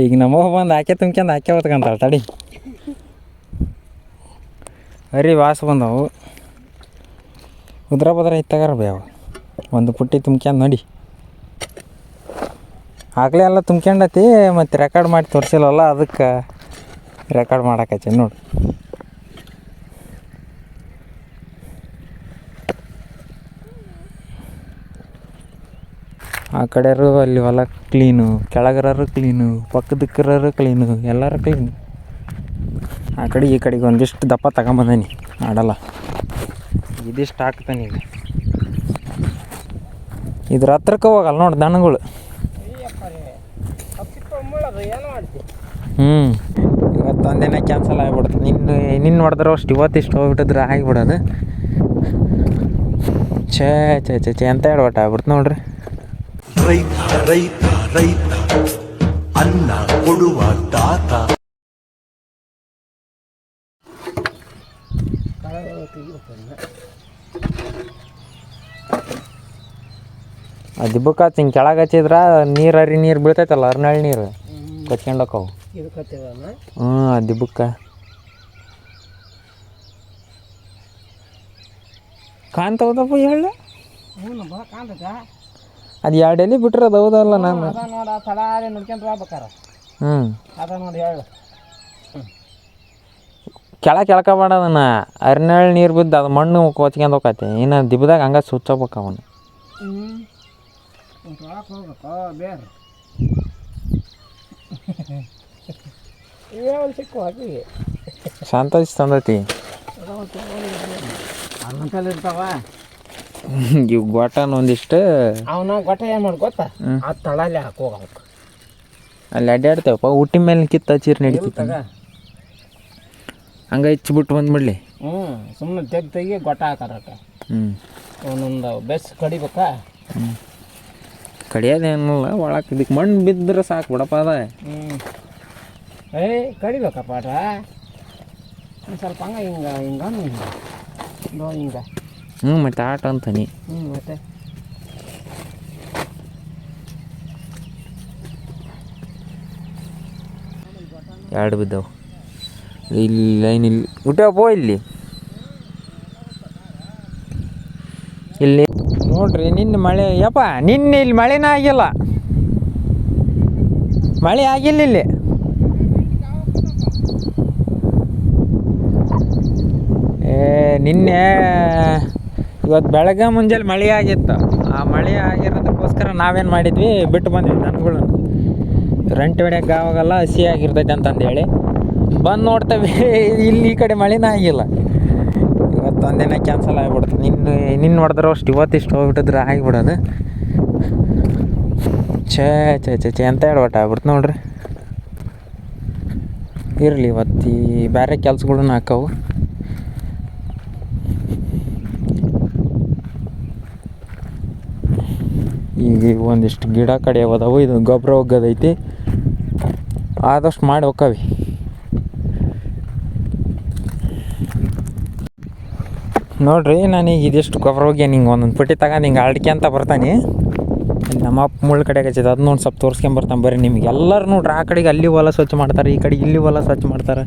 ಈಗ ನಮ್ಮ ಬಂದು ಆಕೆ ತುಂಬ್ಕೊಂಡು ಆಕೆ ಹೊತ್ಕೊಂತಾಳೆ ತಡಿ. ಅರಿ ವಾಸ ಬಂದವು ಉದ್ರ ಬದ್ರ ಇತ್ತಾಗಾರ ಬೇವು ಒಂದು ಪುಟ್ಟಿ ತುಂಬ್ಕೊಂಡು ನೋಡಿ. ಆಗಲೇ ಎಲ್ಲ ತುಂಬ್ಕೊಂಡತಿ ಮತ್ತು ರೆಕಾರ್ಡ್ ಮಾಡಿ ತೋರಿಸಿಲ್ಲವಲ್ಲ ಅದಕ್ಕೆ ರೆಕಾರ್ಡ್ ಮಾಡಾಕತ್ತೀನಿ ನೋಡಿ. ಆ ಕಡೆಯವರು ಅಲ್ಲಿ ಹೊಲ ಕ್ಲೀನು, ಕೆಳಗರರು ಕ್ಲೀನು, ಪಕ್ಕದಕ್ಕರರು ಕ್ಲೀನು, ಎಲ್ಲರೂ ಕ್ಲೀನು. ಆ ಕಡೆ ಈ ಕಡೆಗೆ ಒಂದಿಷ್ಟು ದಪ್ಪ ತಗೊಂಬಂದೀನಿ ಮಾಡಲ್ಲ, ಇದಿಷ್ಟು ಹಾಕ್ತಾನೆ ಈಗ. ಇದ್ರ ಹತ್ರಕ್ಕೆ ಹೋಗಲ್ಲ ನೋಡಿ ದನಗಳು. ಇವತ್ತು ಒಂದಿನ ಕ್ಯಾನ್ಸಲ್ ಆಗಿಬಿಡುತ್ತೆ. ನಿನ್ನ ಹೊಡೆದ್ರೆ ಅಷ್ಟು ಇವತ್ತಿಷ್ಟು ಹೋಗ್ಬಿಟ್ಟಿದ್ರೆ ಆಗಿಬಿಡೋದು. ಛೇ ಛೇ ಛೇ ಛೇ ಅಂತ ಹೇಳ್ಬಿಟ್ಟು ಆಗ್ಬಿಡ್ತು ನೋಡ್ರಿ. ರೈತ ರೈತ ರೈತ ಅನ್ನ ಕೊಡುವ ದಾತ. ಆ ದಿಬ್ಬಕ್ಕೆ ಹಚ್ಚಿ ಹಿಂಗೆ ಕೆಳಗೆ ಹಚ್ಚಿದ್ರೆ ನೀರು ಬೀಳ್ತೈತಲ್ಲ, ಅರ್ನಾಳ್ ನೀರು ಕಚ್ಕೊಂಡೋಕವು. ಆ ದಿಬ್ಬಕ್ಕೆ ಕಾಣ್ತಾವದಪ್ಪ ಹೇಳ. ಅದು 2 ಎಲೆ ಬಿಟ್ರೆ ಅದು ಹೌದಲ್ಲ. ನಾನು ಕೆಳಕಬೇಡ ಅದನ್ನ, ಅರ್ನಾಳ್ ನೀರು ಬಿದ್ದು ಅದು ಮಣ್ಣು ಕೊಚ್ಕೊಂಡು ಹೋಗತ್ತೆ. ಇನ್ನು ದಿಬ್ಬದಾಗ ಹಂಗೆ ಸುಚ್ಚಬೇಕು ಅವನು. ಸಂತೋಷ ತಂದೈತಿ ಇರ್ತಾವ ಇವು ಗೊಟ್ಟನ ಒಂದಿಷ್ಟು. ಅವನ ಗೊಟ್ಟ ಏನು ಮಾಡಿ ಗೊತ್ತಾ, ಆ ತಳಲ್ಲಿ ಹಾಕೋಬೇಕು. ಅಲ್ಲಿ ಅಡ್ಡಾಡ್ತೇವಪ್ಪ, ಹುಟ್ಟಿ ಮೇಲೆ ಕಿತ್ತು ಹಚ್ಚಿರ್ ನಡೀತೈತೆ. ಹಂಗೆ ಹೆಚ್ಚಿಬಿಟ್ಟು ಬಂದ್ಬಿಡ್ಲಿ. ಸುಮ್ಮನೆ ತೆಗಿ ಗೊಟ್ಟ ಹಾಕಾರಕ್ಕೆ. ಒಂದೊಂದು ಬೆಸ್ ಕಡಿಬೇಕಾ. ಕಡಿಯೋದೇನಲ್ಲ, ಒಳಕ್ಕೆ ಇದಕ್ಕೆ ಮಣ್ಣು ಬಿದ್ದರೆ ಸಾಕು ಬಿಡಪ್ಪ ಅದ. ಕಡಿಬೇಕಪ್ಪ ಅಟ ಒಂದು ಸ್ವಲ್ಪ ಹಂಗೆ ಹಿಂಗೆ ಮತ್ತು ಆಟ ಅಂತಾನೆ. ಮತ್ತೆ ಎರಡು ಬಿದ್ದವು ಇಲ್ಲಿ ಲೈನ್ ಹುಟ್ಟಪ್ಪ ಇಲ್ಲಿ ನೋಡ್ರಿ. ನಿನ್ನೆ ಮಳೆ ಯಪ್ಪ, ನಿನ್ನೆ ಇಲ್ಲಿ ಮಳೆನೇ ಆಗಿಲ್ಲ, ಮಳೆ ಆಗಿಲ್ಲ ಇಲ್ಲಿ. ನಿನ್ನೆ ಇವತ್ತು ಬೆಳಗ್ಗೆ ಮುಂಜಾನೆ ಮಳೆ ಆಗಿತ್ತು. ಆ ಮಳೆ ಆಗಿರೋದಕ್ಕೋಸ್ಕರ ನಾವೇನು ಮಾಡಿದ್ವಿ, ಬಿಟ್ಟು ಬಂದ್ವಿ ದನಗಳನ್ನು. ರಂಟೆ ಹೊಡ್ಯಕ್ಕೆ ಆವಾಗಲ್ಲ, ಹಸಿ ಆಗಿರ್ತೈತೆ ಅಂತಂದೇಳಿ ಬಂದು ನೋಡ್ತೇವೆ, ಇಲ್ಲಿ ಈ ಕಡೆ ಮಳೆನೇ ಆಗಿಲ್ಲ. ಇವತ್ತು ಒಂದಿನ ಕ್ಯಾನ್ಸಲ್ ಆಗಿಬಿಡುತ್ತೆ. ನಿನ್ನ ಹೊಡೆದ್ರೆ ಅಷ್ಟು ಇವತ್ತಿಷ್ಟು ಹೋಗ್ಬಿಟ್ಟಿದ್ರೆ ಆಗಿಬಿಡೋದು. ಛೇ ಛೇ ಛೇ ಛೇ ಅಂತ ಹೇಳ್ಬಿಟ್ಟು ಆಗ್ಬಿಡ್ತು ನೋಡ್ರಿ. ಇರಲಿ, ಇವತ್ತು ಈ ಬೇರೆ ಕೆಲ್ಸಗಳನ್ನ ಹಾಕವು. ಈಗ ಒಂದಿಷ್ಟು ಗಿಡ ಕಡೆ ಹೋದವು, ಇದು ಗೊಬ್ಬರ ಹೋಗೋದೈತಿ, ಆದಷ್ಟು ಮಾಡಿ ಹೋಕ್ಕವಿ. ನೋಡ್ರಿ, ನಾನೀಗ ಇದಿಷ್ಟು ಗೊಬ್ಬರ ಹೋಗಿ ನಿಂಗೆ ಒಂದೊಂದು ಪುಟ್ಟಿ ತಗೊಂಡು ಹಿಂಗೆ ಅಡ್ಕೆ ಅಂತ ಬರ್ತಾನೆ. ನಮ್ಮಪ್ಪ ಮುಳ್ಳು ಕಡೆಗೆ ಹಚ್ಚಿದ, ಅದನ್ನ ಒಂದು ಸ್ವಲ್ಪ ತೋರಿಸ್ಕೊಂಬರ್ತಾನೆ ಬರ್ರಿ ನಿಮಗೆ. ಎಲ್ಲರೂ ನೋಡ್ರಿ, ಆ ಕಡೆಗೆ ಅಲ್ಲಿ ಹೊಲ ಸ್ವಚ್ಛ ಮಾಡ್ತಾರೆ, ಈ ಕಡೆಗೆ ಇಲ್ಲಿ ಹೊಲ ಸ್ವಚ್ಛ ಮಾಡ್ತಾರೆ.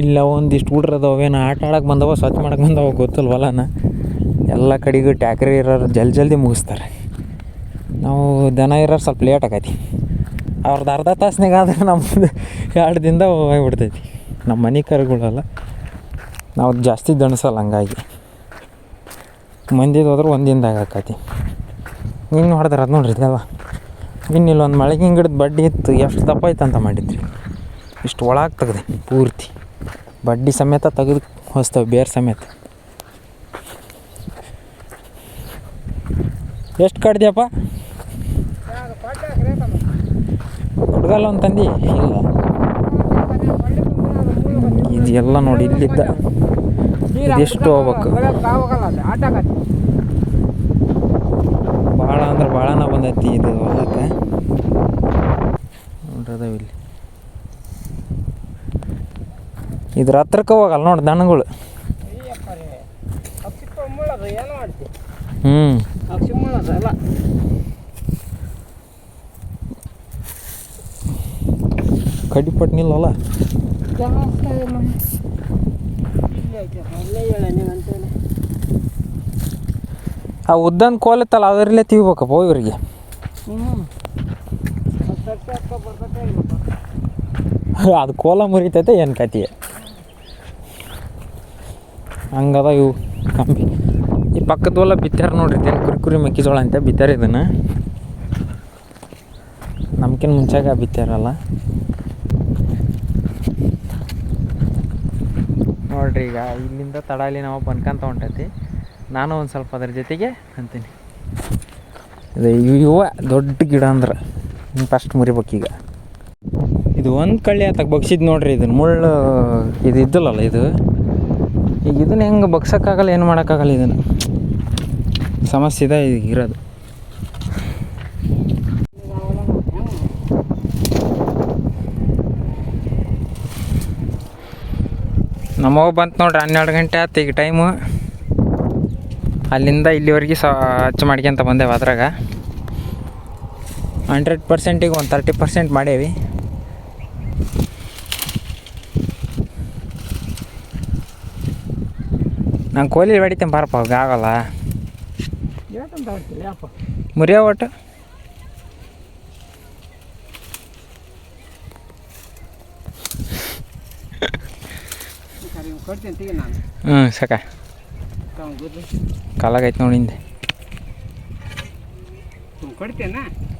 ಇಲ್ಲ ಒಂದಿಷ್ಟು ಹುಡ್ರದವ ಅವೇನು ಆಟ ಆಡೋಕೆ ಬಂದವ, ಸ್ವಚ್ಛ ಮಾಡಕ್ಕೆ ಬಂದವ ಗೊತ್ತಲ್ಲ ಹೊಲನ. ಎಲ್ಲ ಕಡೆಗೂ ಟ್ಯಾಕ್ರಿ ಇರೋರು ಜಲ್ದಿ ಮುಗಿಸ್ತಾರೆ. ನಾವು ದನ ಇರೋರು ಸ್ವಲ್ಪ ಲೇಟ್ ಆಕೈತಿ. ಅವ್ರದ್ದು ಅರ್ಧ ತಾಸ್ನಾಗ ಆದರೆ ನಮ್ಮದು 2 ದಿನದ ಹೋಗ್ಬಿಡ್ತೈತಿ. ನಮ್ಮ ಮನೆ ಕರುಗಳಲ್ಲ, ನಾವು ಜಾಸ್ತಿ ದಣಿಸಲ್ಲ. ಹಂಗಾಗಿ ಮಂದಿದು ಹೋದ್ರೆ 1 ದಿನದಾಗ ಆಕೈತಿ. ನಿನ್ನ ಹೊಡೆದ್ರೆ ಅದು ನೋಡ್ರಿ ಇದೆಲ್ಲ. ಇನ್ನಿಲ್ಲೊಂದು ಮಳೆಗಿನ ಗಿಡದ ಬಡ್ಡಿ ಇತ್ತು, ಎಷ್ಟು ದಪ್ಪ ಐತೆ ಅಂತ ಮಾಡಿದ್ರಿ. ಇಷ್ಟು ಒಳಗೆ ತೆಗ್ದೆ ಪೂರ್ತಿ, ಬಡ್ಡಿ ಸಮೇತ ತೆಗೆದು ಹೊಸ್ತವೆ, ಬೇರೆ ಸಮೇತ. ಎಷ್ಟು ಕಡ್ದ್ಯಪ್ಪ? ಹುಡುಗಲ್ಲ ಅಂತಂದು ಇಲ್ಲ, ಇದೆಲ್ಲ ನೋಡಿ ಇಲ್ಲಿದ್ದ ಇದೆಷ್ಟು ಹೋಗ್ಬೇಕು. ಭಾಳ ಅಂದ್ರೆ ಭಾಳನ ಬಂದೈತಿ ಇದು ಹೊಲಕ್ಕೆ ನೋಡ್ರಿ. ಇಲ್ಲಿ ಇದ್ರ ಹತ್ರಕ್ಕೆ ಹೋಗಲ್ಲ ನೋಡಿ ದನಗಳು. ಕಡಿಪಟ್ಟು ನಿಲ್ಲಲ್ಲ. ಆ ಉದ್ದನ್ ಕೋಲತ್ತಲ್ಲ ಅದರಲ್ಲೇ ತಿವ್ಬೇಕಪ್ಪ ಇವ್ರಿಗೆ. ಅದು ಕೋಲ ಮುರಿತೈತೆ ಏನು ಕತಿ ಹಂಗದ ಇವು ಕಂಬಿ. ಈ ಪಕ್ಕದ ಹೊಲ ಬಿತ್ತಾರ ನೋಡ್ರಿ, ಏನು ಕುರಿ ಮೆಕ್ಕೆಜೋಳ ಅಂತ ಬಿತ್ತಾರ. ಇದನ್ನು ನಮ್ಗಿಂತ ಮುಂಚಾಗ ಬಿತ್ತಾರಲ್ಲ ನೋಡ್ರಿ. ಈಗ ಇಲ್ಲಿಂದ ತಡಾಲಿ ನಾವು ಬಂದ್ಕಂತ ಹೊಂಟೈತಿ. ನಾನು ಒಂದು ಸ್ವಲ್ಪ ಅದ್ರ ಜೊತೆಗೆ ಅಂತೀನಿ. ಇದು ಇವ ದೊಡ್ಡ ಗಿಡ ಅಂದ್ರೆ ಫಸ್ಟ್ ಮುರಿಬೇಕೀಗ. ಇದು ಒಂದು ಕಳ್ಳಿ ಆತಕ್ಕೆ ಬಗ್ಸಿದ್ದು ನೋಡ್ರಿ. ಇದನ್ನು ಮುಳ್ಳು ಇದು ಇದ್ದಲ್ಲಲ್ಲ ಇದು. ಈಗ ಇದನ್ನು ಹೆಂಗೆ ಬಗ್ಸೋಕ್ಕಾಗಲ್ಲ, ಏನು ಮಾಡೋಕ್ಕಾಗಲ್ಲ. ಇದನ್ನು ಸಮಸ್ಯೆ ಇದೆ ಈಗ ಇರೋದು. ನಮ್ಮವ್ವ ಬಂತು ನೋಡ್ರಿ, 12 ಗಂಟೆ ಆಯ್ತು ಈಗ ಟೈಮು. ಅಲ್ಲಿಂದ ಇಲ್ಲಿವರೆಗೆ ಹಚ್ಚ ಮಾಡ್ಕೊಂತ ಬಂದೇವೆ. ಅದ್ರಾಗ 100%ಗೆ ಒಂದು 30% ಮಾಡೇವಿ. ನಂಗೆ ಕೋಲಿ ಹೊಡಿತೇನೆ ಬಾರಪ್ಪ, ಅವಾಗ ಆಗಲ್ಲ ಮುರಿಯೋ ಒಟ್ಟು. ಹ್ಞೂ ಸಾಕ ಕಾಲಾಗೈತೆ ನೋಡಿ ಹಿಂದೆ.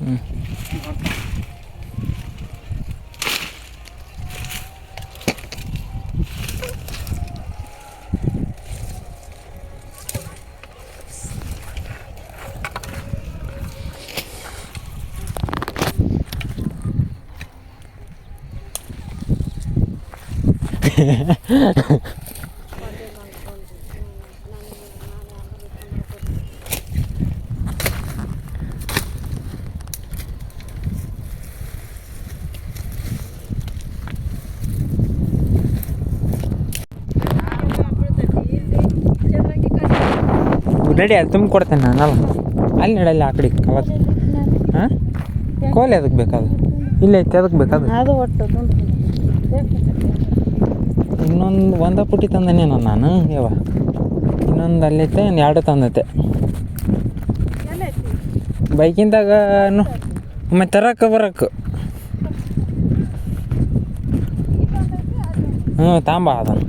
ಹ್ಞೂ ನಡಿ, ಅದು ತುಂಬ ಕೊಡ್ತೇನೆ ನಾನಲ್ಲ. ಅಲ್ಲಿ ನಡಲ್ಲ ಆ ಕಡೆ ಕಲರ್. ಹಾಂ ಕೋಲಿ ಅದಕ್ಕೆ ಬೇಕಾದ ಇಲ್ಲ ಐತೆ, ಅದಕ್ಕೆ ಬೇಕಾದ. ಒಂದ ಪುಟ್ಟಿ ತಂದನೇನೋ ನಾನು ಯಾವ. ಇನ್ನೊಂದು ಅಲ್ಲೈತೆ, 2 ತಂದೈತೆ ಬೈಕಿಂದಾಗ. ಒಮ್ಮೆ ತರಕ್ಕೆ ಬರಕ್ಕೆ. ಹ್ಞೂ ತಾಂಬ ಅದನ್ನು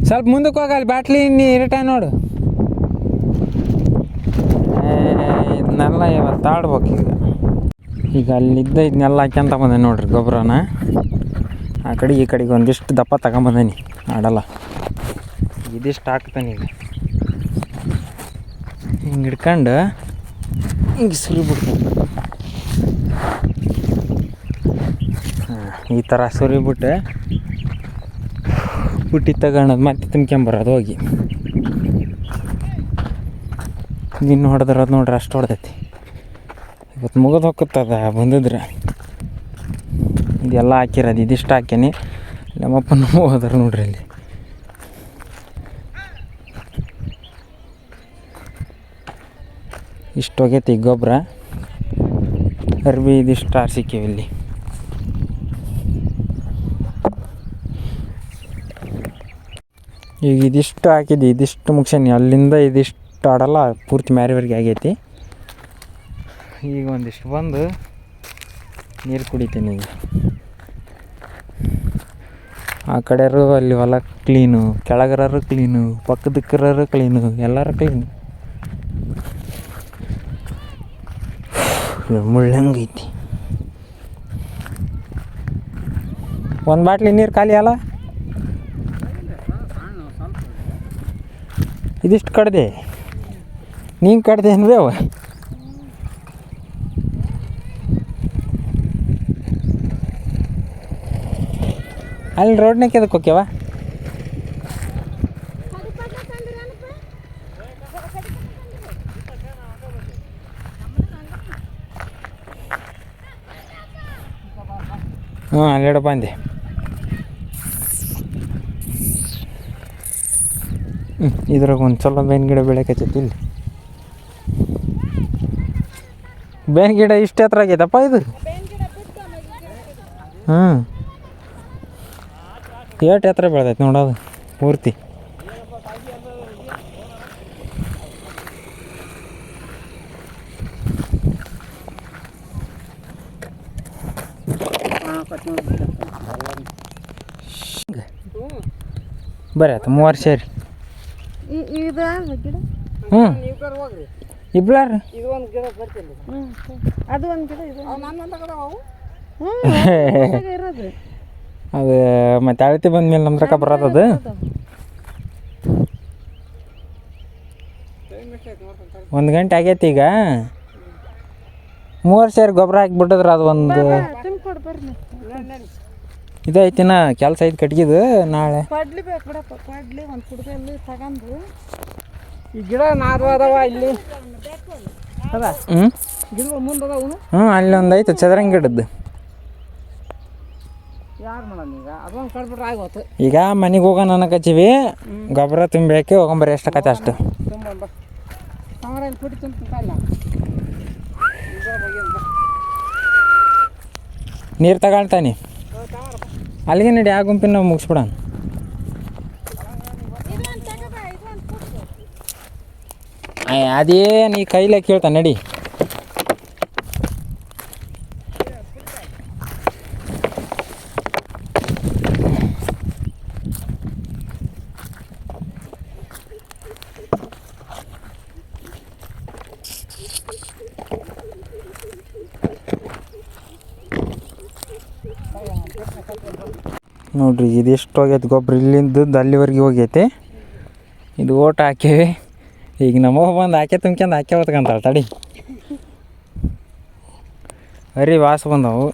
ಸ್ವಲ್ಪ ಮುಂದಕ್ಕೆ ಹೋಗಲ್ಲ. ಬ್ಯಾಟ್ಲಿ ನೀ ಇರಟ ನೋಡು. ಇದನ್ನೆಲ್ಲ ಇವತ್ತು ಆಡ್ಬೇಕು ಈಗ ಅಲ್ಲಿದ್ದ ಇದನ್ನೆಲ್ಲ ಹಾಕ್ಯಂತ ಬಂದೆ ನೋಡ್ರಿ ಗೊಬ್ಬರನ. ಆ ಕಡೆ ಈ ಕಡೆಗೆ ಒಂದಿಷ್ಟು ದಪ್ಪ ತಗೊಂಬಂದೇನಿ. ಆಡಲ್ಲ ಇದಿಷ್ಟು ಹಾಕ್ತಾನೆ ಈಗ. ಹಿಂಗೆ ಹಿಡ್ಕೊಂಡು ಹಿಂಗೆ ಸುರಿಬಿಡ್ತೀನಿ. ಹಾಂ ಈ ಥರ ಸುರಿಬಿಟ್ಟು ಪುಟ್ಟಿ ತಗೊಳೋದು ಮತ್ತೆ ತುಂಬ್ಕೊಂಬರೋದು ಹೋಗಿ. ಇನ್ನು ಹೊಡೆದಿರೋದು ನೋಡ್ರಿ, ಅಷ್ಟು ಹೊಡೆದೈತಿ. ಇವತ್ತು ಮುಗಿದು ಹೋಗುತ್ತದ ಬಂದಿದ್ರೆ. ಇದೆಲ್ಲ ಹಾಕಿರೋದು, ಇದಿಷ್ಟು ಹಾಕ್ಯಾನಿ. ನಮ್ಮಪ್ಪನ ಹೋದ್ರು ನೋಡ್ರಿ ಅಲ್ಲಿ. ಇಷ್ಟು ಹೋಗೈತಿ ಗೊಬ್ಬರ. ಅರ್ಬಿ ಇದಿಷ್ಟು ಆರ್ಸಿಕ್ಕೇವಿ ಇಲ್ಲಿ. ಈಗ ಇದಿಷ್ಟು ಹಾಕಿದ್ದಿ, ಇದಿಷ್ಟು ಮುಗ್ಸೇನಿ. ಅಲ್ಲಿಂದ ಇದಿಷ್ಟು ಆಡಲ್ಲ ಪೂರ್ತಿ ಮ್ಯಾರಿವರೆಗೆ ಆಗೈತಿ. ಈಗ ಒಂದಿಷ್ಟು ಬಂದು ನೀರು ಕುಡಿತೀನಿ ಈಗ. ಆ ಕಡೆಯವರು ಅಲ್ಲಿ ಹೊಲ ಕ್ಲೀನು, ಕೆಳಗರರು ಕ್ಲೀನು, ಪಕ್ಕದಕ್ಕರರು ಕ್ಲೀನು, ಎಲ್ಲರೂ ಕ್ಲೀನು. ಮುಳ್ಳಂಗೈತಿ. ಒಂದು ಬಾಟ್ಲಿ ನೀರು ಖಾಲಿ ಅಲ್ಲ. ಇದಿಷ್ಟು ಕಡ್ದೆ, ನೀನು ಕಡ್ದೆ ಅನ್ಬೇವ. ಅಲ್ಲಿ ರೋಡ್ನಾಗ ಎದಕ್ಕೆ ಹೋಗ್ಯವ? ಹ್ಞೂ ಅಲ್ಲೆಡ ಬಂದೆ. ಇದ್ರಾಗ ಒಂದು ಚಲೋ ಬೇವಿನ ಗಿಡ ಬೆಳೆಕತ್ತೈತಿ. ಇಲ್ಲಿ ಬೇವಿನ ಗಿಡ ಇಷ್ಟು ಹತ್ರ ಆಗೈತಪ್ಪ ಇದು. ಹ್ಞೂ ಏಟು ಎತ್ತರ ಬೆಳ್ದೈತೆ ನೋಡೋದು ಪೂರ್ತಿ. ಬರ್ರಿ ಆಯ್ತು 3 ಸೇರಿ. ಹ್ಞೂ ಇಬ್ಲಾರ ಇದು ಒಂದು ಗಿಡ ಬರ್ತಿಲ್ಲ. ಅದು ಒಂದು ಗಿಡ ಇದು ಇರೋದು ಅದು ಮತ್ತೆ ಅಳತಿ ಬಂದ್ಮೇಲೆ ನಮ್ಮ ತನಕ ಬರೋದದು. ಒಂದು ಗಂಟೆ ಆಗೈತಿ ಈಗ. 3 ಸೇರಿ ಗೊಬ್ಬರ ಹಾಕಿಬಿಟ್ಟಿದ್ರೆ ಅದು ಒಂದು ತುಂಬಿಕೊಡು ಬರ್ರಿ. ಇದೈತಿನ ಕೆಲಸ ಐತೆ ಕಟ್ಗಿದು. ನಾಳೆ ಕೊಡ್ಲಿ ಬೇಕು ಬಿಡಪ್ಪ, ಕೊಡ್ಲಿ ಒಂದು ಕುಡ್ದಲ್ಲಿ ತಗೊಂಡು. ಈ ಗಿಡ ನಾರು ಅದಾವ ಇಲ್ಲಿ ಅದ ಹ್ಞೂ ಗಿಡ ಮುಂದೆ ಅದಾವ. ಹ್ಞೂ ಅಲ್ಲಿ ಒಂದು ಐತೆ ಚದರಂಗಿ ಗಿಡದ್ದು. ಯಾರು ಮಾಡೋಣ ಈಗ ಅದೊಂದು ಕಡ್ಬಿಟ್ರೆ ಆಗೋತು. ಈಗ ಮನೆಗೆ ಹೋಗೋಣ ಅನ್ನಕತ್ತೀವಿ. ಗೊಬ್ಬರ ತುಂಬಿ ಹೋಗೊಂಬರ್ರಿ ಎಷ್ಟಕ್ಕತ್ತೆ ಅಷ್ಟು. ತುಂಬ ಸಾಮರಲ್ಲಿ ಪುಡಿ ತುಂಬ ನೀರು ತಗೊಳ್ತಾನೆ ಅಲ್ಲಿಗೆ ನಡಿ. ಆ ಗುಂಪಿನ ನಾವು ಮುಗಿಸ್ಬಿಡೋಣ. ಅದೇನು ಈ ಕೈಲೇ ಕೇಳ್ತಾನೆ ನಡಿ. ನೋಡ್ರಿ ಇದೆಷ್ಟು ಹೋಗೈತೆ ಗೊಬ್ಬರ. ಇಲ್ಲಿಂದ ಅಲ್ಲಿವರೆಗೆ ಹೋಗೈತೆ. ಇದು ಓಟ್ ಹಾಕೇವಿ. ಈಗ ನಮಗೆ ಬಂದು ಹಾಕಿ ತುಂಬ್ಕೊಂಡು ಹಾಕಿ ಹೊತ್ಕೊಂತಾಳೆ ತಡಿ. ಅರಿ ವಾಸ ಬಂದವು.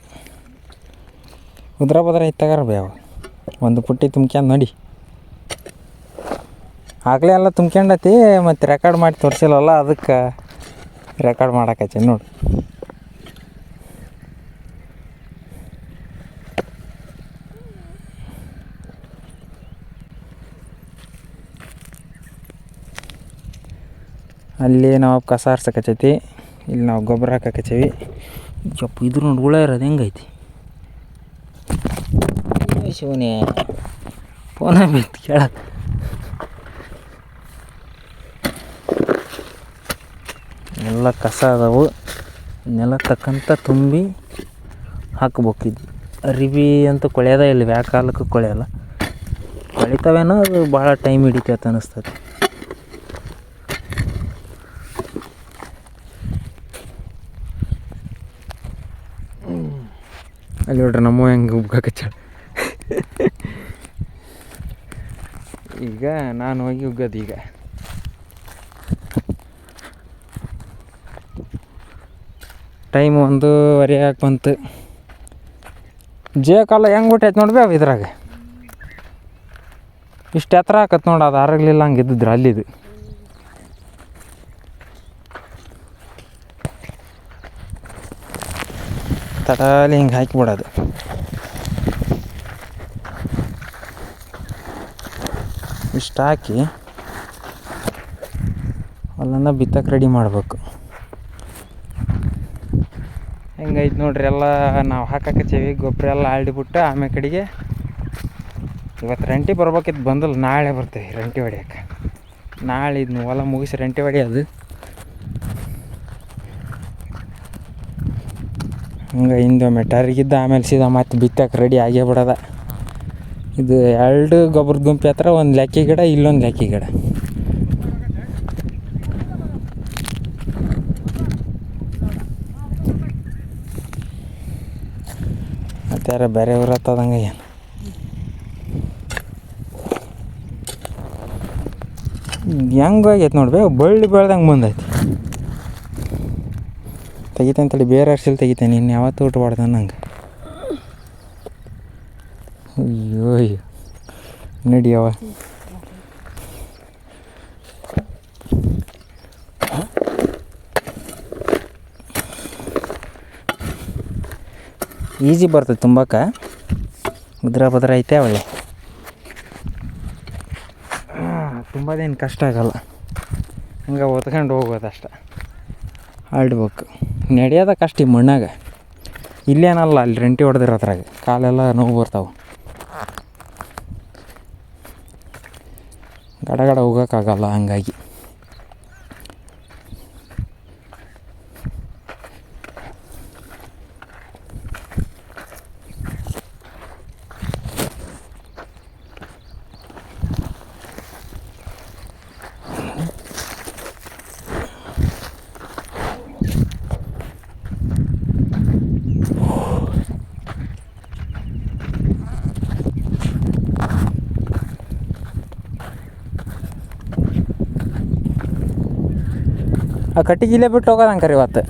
ಉದ್ರ ಬದ್ರ ಇತ್ತಾಗಾರ ಬೇವು ಒಂದು ಪುಟ್ಟಿ ತುಂಬ್ಕೊಂಡು ನೋಡಿ. ಆಗಲೇ ಎಲ್ಲ ತುಂಬ್ಕೊಂಡತಿ. ಮತ್ತು ರೆಕಾರ್ಡ್ ಮಾಡಿ ತೋರಿಸಿಲ್ಲವಲ್ಲ, ಅದಕ್ಕೆ ರೆಕಾರ್ಡ್ ಮಾಡಾಕತ್ತೀನಿ ನೋಡಿ. ಅಲ್ಲಿ ನಾವು ಕಸ ಆರ್ಸಕತ್ತೈತಿ, ಇಲ್ಲಿ ನಾವು ಗೊಬ್ಬರ ಹಾಕಕತ್ತೀವಿ. ಜಪ್ಪು ಇದ್ರ ನೋಡಿ ಹುಳ ಇರೋದು ಹೆಂಗೈತಿ. ಶಿವನೇ ಫೋನ ಬಿತ್ತು ಕೇಳಕ್ಕೆ. ಎಲ್ಲ ಕಸ ಅದಾವು. ನೆಲ ತಕ್ಕಂತ ತುಂಬಿ ಹಾಕ್ಬೇಕಿದ್ದು. ಅರಿವಿ ಅಂತ ಕೊಳೆಯೋದ ಇಲ್ಲ, ಯಾವ ಕಾಲಕ್ಕೂ ಕೊಳೆಯಲ್ಲ. ಕೊಳಿತಾವೇನೋ ಅದು ಭಾಳ ಟೈಮ್ ಹಿಡಿತೈತೆ ಅನ್ನಿಸ್ತದೆ. ಅಲ್ಲಿ ನೋಡ್ರಿ ನಮ್ಮ ಹೆಂಗೆ ಉಗ್ಗಕಚ್ಚ. ಈಗ ನಾನು ಹೋಗಿ ಉಗ್ಗದು. ಈಗ ಟೈಮ್ 1:15 ಆಗಿ ಬಂತು. ಕಾಲ ಹೆಂಗೆ ಬಿಟ್ಟೈತೆ ನೋಡ್ಬೇ ಇದ್ರಾಗ. ಇಷ್ಟು ಎತ್ತರ ಹಾಕತ್ ನೋಡಿ. ಅದು ಆರಗ್ಲಿಲ್ಲ ಹಂಗೆ ಇದ್ದಿದ್ರು ಅಲ್ಲಿದು. ತಟಾಲಿ ಹಿಂಗೆ ಹಾಕಿಬಿಡೋದು. ಇಷ್ಟು ಹಾಕಿ ಅಲ್ಲನ್ನ ಬಿತ್ತಕ್ಕೆ ರೆಡಿ ಮಾಡಬೇಕು. ಹೆಂಗೈತೆ ನೋಡ್ರಿ. ಎಲ್ಲ ನಾವು ಹಾಕಕತ್ತೀವಿ ಗೊಬ್ಬರ ಎಲ್ಲ ಆಳ್ಡಿಬಿಟ್ಟು ಆಮೇಲೆ ಕಡೆಗೆ ಇವತ್ತು ರಂಟಿ ಬರ್ಬೇಕಿತ್ತು, ಬಂದಲ್ಲ. ನಾಳೆ ಬರ್ತೀವಿ ರಂಟಿ ಹೊಡಿಯೋಕೆ. ನಾಳೆ ಇದನ್ನ ಹೊಲ ಮುಗಿಸಿ ರಂಟಿ ಹೊಡಿಯೋದು. ಹಂಗೆ ಹಿಂದೊಮ್ಮೆ ಟರ್ಗಿದ್ದ ಆಮೇಲೆ ಸೀದಾ ಮತ್ತೆ ಬಿತ್ತಕ್ಕೆ ರೆಡಿ ಆಗೇ ಬಿಡೋದ. ಇದು 2 ಗೊಬ್ಬರದ ಗುಂಪು ಹತ್ರ ಒಂದು ಲೆಕ್ಕಿ ಗಿಡ, ಇಲ್ಲೊಂದು ಲೆಕ್ಕಿ ಗಿಡ. ಮತ್ತು ಯಾರ ಬೇರೆ ಊರು ಹತ್ತದಂಗೆ ಏನು. ಹೆಂಗೆ ಆಗೈತೆ ನೋಡ್ಬೇ, ಬಳ್ಳಿ ಬೆಳ್ದಂಗೆ ಬಂದೈತಿ. ತೆಗಿತಂತೇಳಿ ಬೇರೆ ಅರ್ಸಿಲ್ ತೆಗಿತೇನೆ. ಇನ್ನು ಯಾವತ್ತೂ ಉಟ್ಬಾರ್ದು ನಂಗೆ. ಅಯ್ಯೋ ನಡಿಯವ. ಈಜಿ ಬರ್ತದೆ ತುಂಬಕ್ಕೆ. ಉದ್ರ ಭದ್ರ ಐತೆ ಒಳ್ಳೆ. ತುಂಬದೇನು ಕಷ್ಟ ಆಗಲ್ಲ. ಹಂಗೆ ಹೊತ್ಕೊಂಡು ಹೋಗೋದು ಅಷ್ಟೆ. ಆಡ್ಬೇಕು. ನಡೆಯೋದ ಕಷ್ಟ ಈ ಮಣ್ಣಾಗ. ಇಲ್ಲೇನಲ್ಲ ಅಲ್ಲಿ ರೆಂಟಿ ಹೊಡೆದಿರೋದ್ರಾಗ ಕಾಲೆಲ್ಲ ನೋವು ಬರ್ತಾವೆ. ಗಡ ಹೋಗೋಕ್ಕಾಗಲ್ಲ ಹಂಗಾಗಿ. ಆ ಕಟ್ಟಿಗೆ ಇಲ್ಲೇ ಬಿಟ್ಟು ಹೋಗೋದು ಅಂಕರಿ ಇವತ್ತು.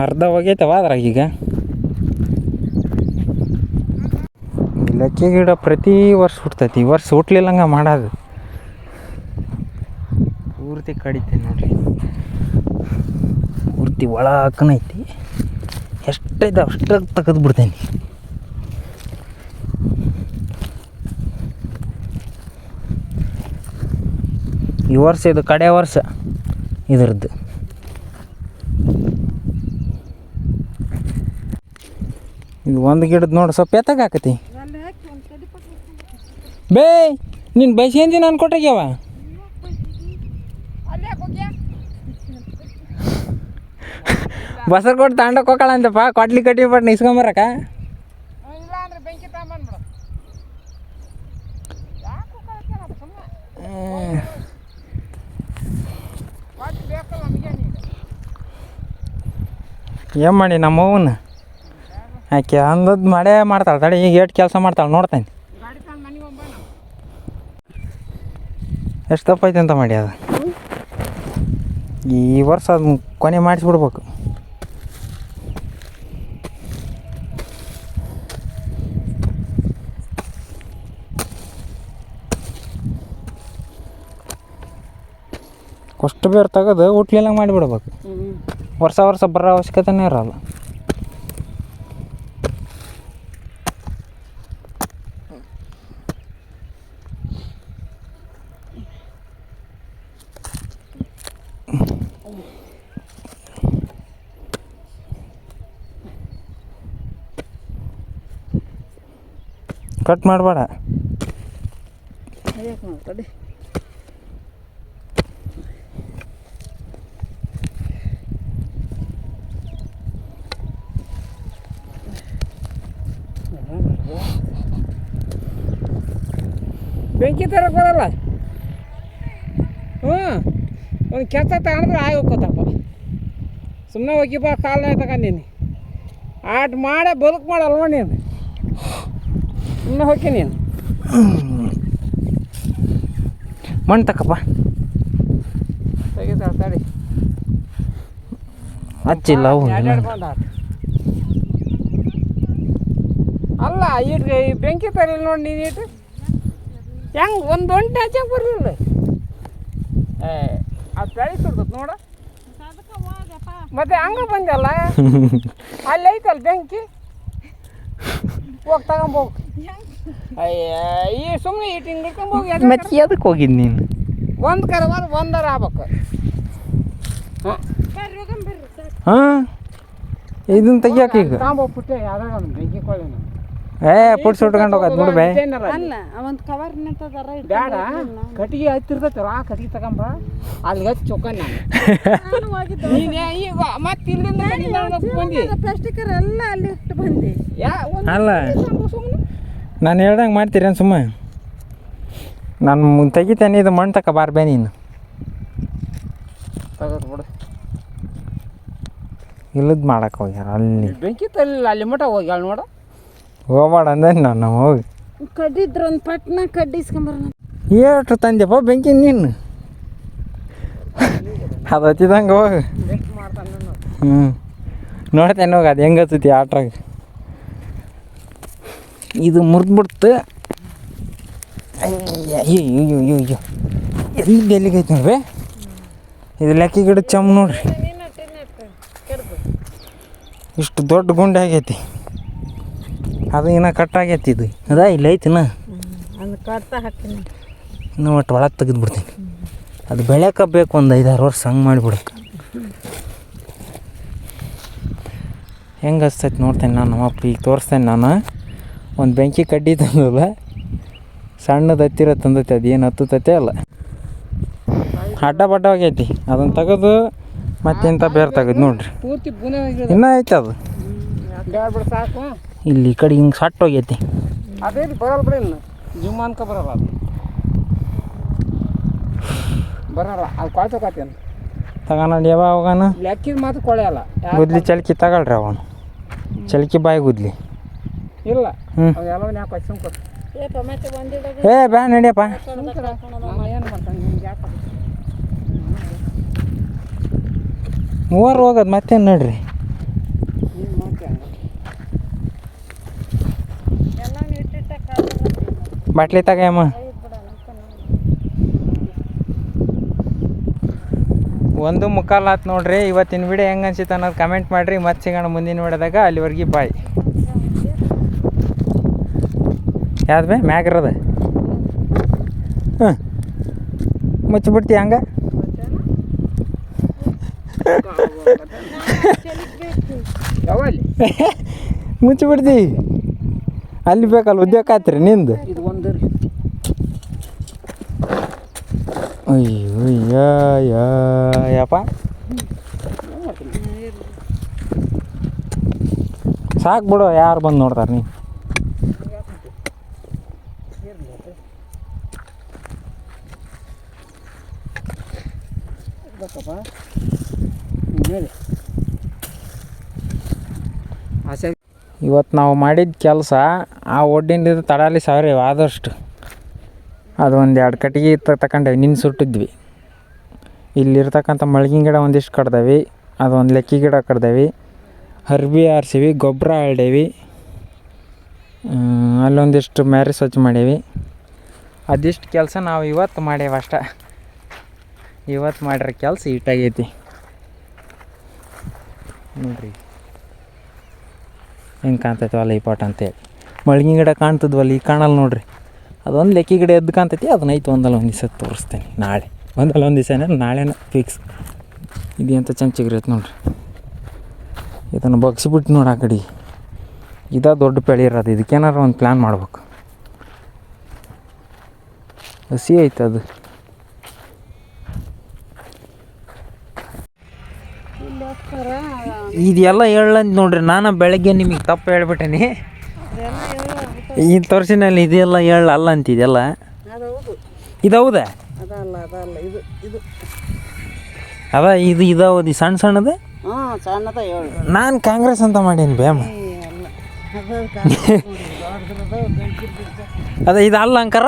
ಅರ್ಧ ಹೋಗೈತವ ಅದ್ರಾಗ ಈಗ. ಲಕ್ಕಿ ಗಿಡ ಪ್ರತಿ ವರ್ಷ ಹುಡ್ತೈತಿ, ಈ ವರ್ಷ ಹುಟ್ಲಿಲ್ಲಂಗೆ ಮಾಡೋದು ಪೂರ್ತಿ ಕಡಿತೈತಿ ನೋಡ್ರಿ. ಪೂರ್ತಿ ಒಳಕನೈತಿ, ಎಷ್ಟೈತೆ ಅಷ್ಟು ತೆಗೆದು ಬಿಡ್ತೇನೆ. ಈ ವರ್ಷ ಇದು ಕಡೆ ವರ್ಷ ಇದ್ರದ್ದು. ಇದು ಒಂದು ಗಿಡದ ನೋಡಿ ಸ್ವಲ್ಪ ಎತ್ತಾಗತಿ ಬೇ. ನೀನು ಬೈಸ್ಕೊಂಡಿ ನಾನು ಕೊಟ್ಟಾಗ್ಯಾವ. ಬಸರ್ ಕೊಟ್ಟು ತಾಂಡಕ್ಕೆ ಹೋಗೋಣ ಅಂತಪ್ಪ, ಕೊಟ್ಲಿ ಕಟ್ಟಿ ಪಟ್ಟು ಇಸ್ಕೊಂಬರಕ್ಕ. ಏನು ಮಾಡಿ ನಮ್ಮವ್ವನ ಆಕೆ ಅಂದದ್ದು ಮಾಡೇ ಮಾಡ್ತಾಳೆ. ತಡಿ ಈಗ ಎಷ್ಟು ಕೆಲಸ ಮಾಡ್ತಾಳೆ ನೋಡ್ತಾನೆ. ಎಷ್ಟು ತಪ್ಪೈತೆ ಅಂತ ಮಾಡಿ ಅದು. ಈ ವರ್ಷ ಅದು ಕೊನೆ ಮಾಡಿಸ್ಬಿಡ್ಬೇಕು. ಅಷ್ಟು ಬೇರೆ ತೆಗೆದು ಹುಟ್ಲಿಲ್ಲ ಮಾಡಿಬಿಡ್ಬೇಕು. ವರ್ಷ ವರ್ಷ ಬರೋ ಅವಶ್ಯಕತೆನೇ ಇರಲ್ಲ. ಕಟ್ ಮಾಡಬೇಡ. ಬೆಂಕಿ ತರಕ್ಕೆ ಬರಲ್ಲ. ಒಂದು ಕೆಲಸ ತಗೊಂಡ್ರೆ ಆಗಿ ಹೋಗ್ಕೋತಪ್ಪ. ಸುಮ್ಮನೆ ಹೋಗಿಪ್ಪ ಕಾಲನೇ ತಗೊಂಡೀನಿ. ಆಟ ಮಾಡೇ ಬದುಕು ಮಾಡಲ್ವ ನೀನು. ಸುಮ್ಮನೆ ಹೋಗಿ ನೀನು ಮಣ್ಣು ತಕ್ಕಪ್ಪ. ತೆಗಿತಾಳೆ ತಡಿ. ಹಚ್ಚಿಲ್ಲ ಅವು ಅಲ್ಲ ಇಟ್ಟು ಈ ಬೆಂಕಿ ತರಲಿಲ್ಲ ನೋಡಿ ನೀನು ಇಟ್ಟು ಹೆಂಗೆ ಒಂದು ಒಂಟೆ ಹಚ್ಚಕ್ಕೆ ಬರಲಿಲ್ಲ. ಅದು ತಳಿ ಸುಡ್ತದೆ ನೋಡ. ಮತ್ತೆ ಹಂಗೆ ಬಂದಲ್ಲ ಅಲ್ಲಿ ಐತಲ್ಲ ಬೆಂಕಿ. ಹೋಗಿ ತಗೊಂಬೋಗಿ. ಅಯ್ಯ ಈ ಸುಮ್ಮನೆ ಇಟ್ಟು ಹಿಂಗೆ ಹಿಡ್ಕೊಂಬೋಗಿ. ಮತ್ತೆ ಅದಕ್ಕೆ ಹೋಗಿದ್ದು ನೀನು. ಒಂದು ಕರ ಒಂದರ ಆಗ್ಬೇಕು. ಹಾಂ ಇದನ್ನ ತೆಗಿಯೋಕೆ ಈಗ ತಗೊಂಬೋಗ್ಬಿಟ್ಟೆ ಯಾವ್ದಾಗ ಬೆಂಕಿ ಕೊಳ್ಳಿ ಪುಟ್ಸ್ ಉಟ್ಕೊಂಡು ಹೋಗೋದು ನೋಡಿ ಬೇ. ಅಲ್ಲ ಒಂದು ಕವರ್ ನಿಂತದಾರ ಬೇಡ ಕಟ್ಟಿಗೆ ಹತ್ತಿರ್ತೈತಲ್ಲ ಆ ಕಟ್ಟಿಗೆ ತಗೊಂಬ ಅಲ್ಲಿ ಹಚ್ಚಿ ಚೊಕ್ಕ ನೀನು ಈಗ ಮತ್ತೆ ಇಲ್ಲಿಂದ ಬಂದಿ ಪ್ಲಾಸ್ಟಿಕರ್ ಎಲ್ಲ ಅಲ್ಲಿ ಇಟ್ಟು ಬಂದೆ. ಅಲ್ಲ ನಾನು ಹೇಳ್ದಂಗೆ ಮಾಡ್ತೀರೇನು ಸುಮ್ಮ. ನಾನು ತೆಗಿತೇನೆ, ಇದು ಮಣ್ಣು ತಕ ಬಾರ್ಬೇ ನೀನು. ತಗೋದು ಬಿಡು. ಇಲ್ಲದ ಮಾಡಕ್ಕೆ ಹೋಗ್ಯಾರ ಅಲ್ಲಿ ಬೆಂಕಿ ತರಲಿಲ್ಲ ಅಲ್ಲಿ ಮಠ ಹೋಗ್ಯಾಳ ನೋಡ. ಹೋಗ್ಬೇಡ ಅಂದೆ ನಾನು ಹೋಗಿ. ಕಡ್ಡಿದ್ರ ಒಂದು ಪಟ್ನ ಕಡ್ಡಿ ಇಸ್ಕೊಂಬರೋಣ. ಎಷ್ಟು ತಂದೆಪ್ಪ ಬೆಂಕಿ ನೀನು. ಅದು ಹತ್ತಿದಂಗೆ ಹೋಗಿ. ನೋಡ್ತೇನೆ ಹೋಗಿ ಅದು ಹೆಂಗೆ ಹತ್ತೈತಿ ಆಟ್ರಾಗ. ಇದು ಮುರಿದ್ಬಿಡ್ತು. ಅಯ್ಯೋ ಎಲ್ಲಿಗೈತಿ ನೋಡ್ರಿ. ಇದು ಲೆಕ್ಕಿ ಗಿಡ ಚಮ್ ನೋಡ್ರಿ. ಇಷ್ಟು ದೊಡ್ಡ ಗುಂಡೆ ಆಗೈತಿ. ಅದು ಇನ್ನೂ ಕಟ್ಟಾಗೈತಿ. ಇದು ಅದ ಇಲ್ಲ ಐತಿನ. ಅದು ಕಟ್ತಾ ಹಾಕ್ತೀನಿ ಇನ್ನು ಒಟ್ಟು ಒಳಗೆ ತೆಗೆದುಬಿಡ್ತೀನಿ. ಅದು ಬೆಳ್ಯಾಕ ಬೇಕು ಒಂದು 5-6 ವರ್ಷ ಹಂಗೆ ಮಾಡಿಬಿಡಕ್ಕೆ. ಹೆಂಗೆ ಹಸ್ತೈತೆ ನೋಡ್ತೇನೆ ನಾನು. ನಮ್ಮಪ್ಪ ಈಗ ತೋರಿಸ್ತೇನೆ ನಾನು. ಒಂದು ಬೆಂಕಿ ಕಡ್ಡಿ ತಂದಲ್ಲ, ಸಣ್ಣದು ಹತ್ತಿರ ತಂದೈತೆ, ಅದು ಏನು ಹತ್ತತೈತೆ ಅಲ್ಲ, ಅಡ್ಡ ಬಡ್ಡ ಆಗೈತಿ. ಅದನ್ನು ತೆಗೆದು ಮತ್ತೆ ಇಂಥ ಬೇರೆ ತೆಗೆದು ನೋಡ್ರಿ, ಪೂರ್ತಿ ಪುನಃ ಇನ್ನೂ ಐತೆ ಅದು. ಬಿಡ ಸಾಕು. ಇಲ್ಲಿ ಈ ಕಡೆ ಹಿಂಗೆ ಸಟ್ಟು ಹೋಗೈತಿ. ಅದೇ ಬರಲ್ಲ ಬಿಡಿ, ಇನ್ನು ಜುಮ್ಮ ಅನ್ಕೊ ಬರಲ್ಲ, ಅದು ಬರಲ್ಲ. ಅದು ಕೊಳ್ತೋಕತ್ತೇನು ತಗೊಂಡು ಯಾವ ಹೋಗೋಣ. ಲೆಕ್ಕಿದ ಮಾತು ಕೊಳೆಯಲ್ಲ. ಗುದ್ಲಿ ಚಲ್ಕಿ ತಗೊಳ್ರಿ ಅವನು, ಚಲ್ಕಿ ಬಾಯಿ ಗುದ್ಲಿ. ಇಲ್ಲ ಹ್ಞೂ ಅವೆಲ್ಲ ಯಾಕೆ ಸುಮ್ಕೊಟ್ಟು ಏ ಟೊಮೆಟೊ ಬಂದಿಡೋದು ಏ ಬ್ಯಾ ನಡಿಯಪ್ಪ. ನಾನು ಏನು ಮಾಡ್ತಾನೆ ನಿಮ್ಗೆ ಯಾಕೆ ಮೂವರು ಹೋಗೋದು ಮತ್ತೇನು ನೋಡ್ರಿ. ನೀನು ಮಾಡ್ತೀಯ ಹಂಗೆ. ಎಲ್ಲನೂ ಇಟ್ಟಿಟ್ಟ ಕಾಲು ಬಾಟ್ಲಿ ತಗಯಮ್ಮ. ಒಂದು ಮುಕ್ಕಾಲು ಆತು ನೋಡ್ರಿ. ಇವತ್ತಿನ ವಿಡಿಯೋ ಹೆಂಗೆ ಅನ್ಸಿತ್ತು ಅನ್ನೋದು ಕಮೆಂಟ್ ಮಾಡಿರಿ. ಮತ್ತೆ ಸಿಗೋಣ ಮುಂದಿನ ವಿಡಿಯೋದಾಗ. ಅಲ್ಲಿವರೆಗೆ ಬಾಯ್. ಯಾವ್ದು ಬೇ ಮ್ಯಾಗ್ರದ? ಹಾಂ ಮುಚ್ಚಿಬಿಡ್ತಿ ಹಂಗೆ. ಯಾವಲ್ಲಿ ಮುಚ್ಚಿಬಿಡ್ತಿ ಅಲ್ಲಿ ಬೇಕಲ್ಲ ಉದ್ಯೋಗ ಆತ್ರಿ ನಿಂದು. ಇದು ಒಂದು ಅಯ್ಯೋ ಯಪ್ಪ ಸಾಕು ಬಿಡು, ಯಾರು ಬಂದು ನೋಡ್ತಾರೆ ನೀ. ಇವತ್ತು ನಾವು ಮಾಡಿದ ಕೆಲಸ ಆ ಒಡ್ಡಿಂದ ತಡಾಲಿ ಸಾವಿರ ಆದಷ್ಟು ಅದು ಒಂದು 2 ಕಟ್ಟಿಗೆ ತಗೊಂಡೇವಿ. ನಿನ್ನ ಸುಟ್ಟಿದ್ವಿ. ಇಲ್ಲಿರ್ತಕ್ಕಂಥ ಮಳ್ಗಿನ ಗಿಡ ಒಂದಿಷ್ಟು ಕಡ್ದೇವಿ, ಅದೊಂದು ಲೆಕ್ಕಿ ಗಿಡ ಕಡ್ದೇವಿ, ಹರ್ಬಿ ಆರಿಸಿವಿ, ಗೊಬ್ಬರ ಆಡೇವಿ, ಅಲ್ಲೊಂದಿಷ್ಟು ಮ್ಯಾರಿ ಸ್ವಚ್ಛ ಮಾಡೇವಿ. ಅದಿಷ್ಟು ಕೆಲಸ ನಾವು ಇವತ್ತು ಮಾಡೇವಿ ಅಷ್ಟೆ. ಇವತ್ತು ಮಾಡಿರೋ ಕೆಲಸ ಇಟ್ಟಾಗೈತಿ ನೋಡ್ರಿ. ಹೆಂಗೆ ಕಾಣ್ತೈತವಲ್ಲ ಈ ಪಾಟ್ ಅಂತೇಳಿ. ಮಳ್ಗಿನ ಗಿಡ ಕಾಣ್ತದ್ವಲ್ಲ, ಈಗ ಕಾಣಲ್ಲ ನೋಡ್ರಿ. ಅದೊಂದು ಲೆಕ್ಕಿ ಗಿಡ ಎದ್ದು ಕಾಣ್ತೈತಿ. ಅದನ್ನೈತು ಒಂದಲ್ಲ ಒಂದು ದಿವಸ ತೋರಿಸ್ತೇನೆ. ನಾಳೆ ಒಂದಲ್ಲ ಒಂದು ದಿವಸನೇ, ನಾಳೆನ ಫಿಕ್ಸ್. ಇದು ಎಂತ ಚಂದ ಚಿಗ್ರೈತೆ ನೋಡ್ರಿ. ಇದನ್ನು ಬಗ್ಸಿಬಿಟ್ಟು ನೋಡಿ ಆ ಕಡೆ. ಇದ ದೊಡ್ಡ ಬೆಳೆ ಇರೋದು. ಇದಕ್ಕೇನಾರು ಒಂದು ಪ್ಲ್ಯಾನ್ ಮಾಡ್ಬೇಕು. ಹಸಿ ಐತೆ ಅದು. ಇದೆಲ್ಲ ಹೇಳಂತ ನೋಡ್ರಿ. ನಾನು ಬೆಳಗ್ಗೆ ನಿಮಗೆ ತಪ್ಪು ಹೇಳ್ಬಿಟ್ಟೇನಿ. ಈ ತೋರ್ಸಿನಲ್ಲಿ ಇದೆಲ್ಲ ಅಲ್ಲ ಅಂತಿದೆಲ್ಲ. ಇದು ಹೌದಾ? ಅದ ಇದು ಹೌದು ಸಣ್ಣ ಸಣ್ಣದು. ನಾನು ಕಾಂಗ್ರೆಸ್ ಅಂತ ಮಾಡೀನಿ ಬೇಮ. ಅದ ಇದು ಅಲ್ಲ ಅಂಕಾರ,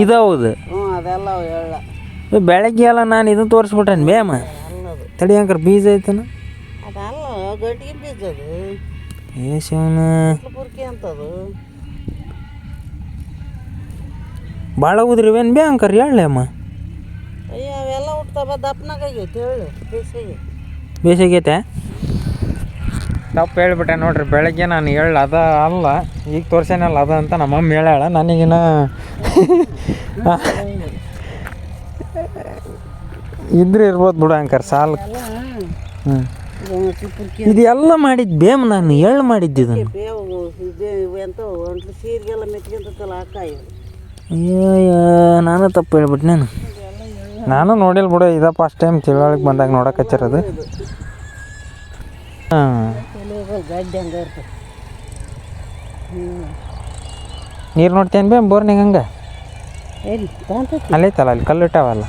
ಇದು ಹೌದು. ಬೆಳಗ್ಗೆ ಎಲ್ಲ ನಾನು ಇದನ್ನು ತೋರಿಸ್ಬಿಟ್ಟೇನೆ ಬೇಮ. ತಡಿ ಅಂಕರ್ ಬೀಜ ಐತನ ಏ ಶಿವನ. ಭಾಳ ಉದ್ರಿವೇನು ಬೇ ಅಂಕರ್ ಹೇಳಿ ಅಮ್ಮ. ಅವೆಲ್ಲ ಹುಟ್ತಾವ ದಪ್ಪನಾಗೈತೆ ಹೇಳಿ ಬೇಸಾಗೈತೆ. ತಪ್ಪು ಹೇಳ್ಬಿಟ್ಟೆ ನೋಡ್ರಿ. ಬೆಳಗ್ಗೆ ನಾನು ಹೇಳ ಅದ ಅಲ್ಲ, ಈಗ ತೋರ್ಸೇನಲ್ಲ ಅದ ಅಂತ ನಮ್ಮಮ್ಮ ಹೇಳ. ನನಗಿನ ಇದ್ರೆ ಇರ್ಬೋದು ಬಿಡು ಅಂಕರ್ ಸಾಲ. ಹ್ಞೂ ಇದು ಎಲ್ಲ ಮಾಡಿದ್ದು ಬೇಮ್. ನಾನು ಎಳ್ಳು ಮಾಡಿದ್ದು ಅಯ್ಯೋ ನಾನು ತಪ್ಪು ಹೇಳ್ಬಿಟ್ಟು ನಾನು ನೋಡಿಲ್ಲ ಬಿಡು. ಇದ ಫಸ್ಟ್ ಟೈಮ್ ತಿಳುವಳಿಕೆ ಬಂದಾಗ ನೋಡಕಚ್ಚಿರೋದು. ಹಾಂ ನೀರು ನೋಡ್ತೇನೆ ಬೇ ಬೋರ್ನಾಗ ಹಂಗೆ. ಅಲ್ಲೈತಲ್ಲ ಅಲ್ಲಿ ಕಲ್ಲು ಇಟ್ಟಾವಲ್ಲ.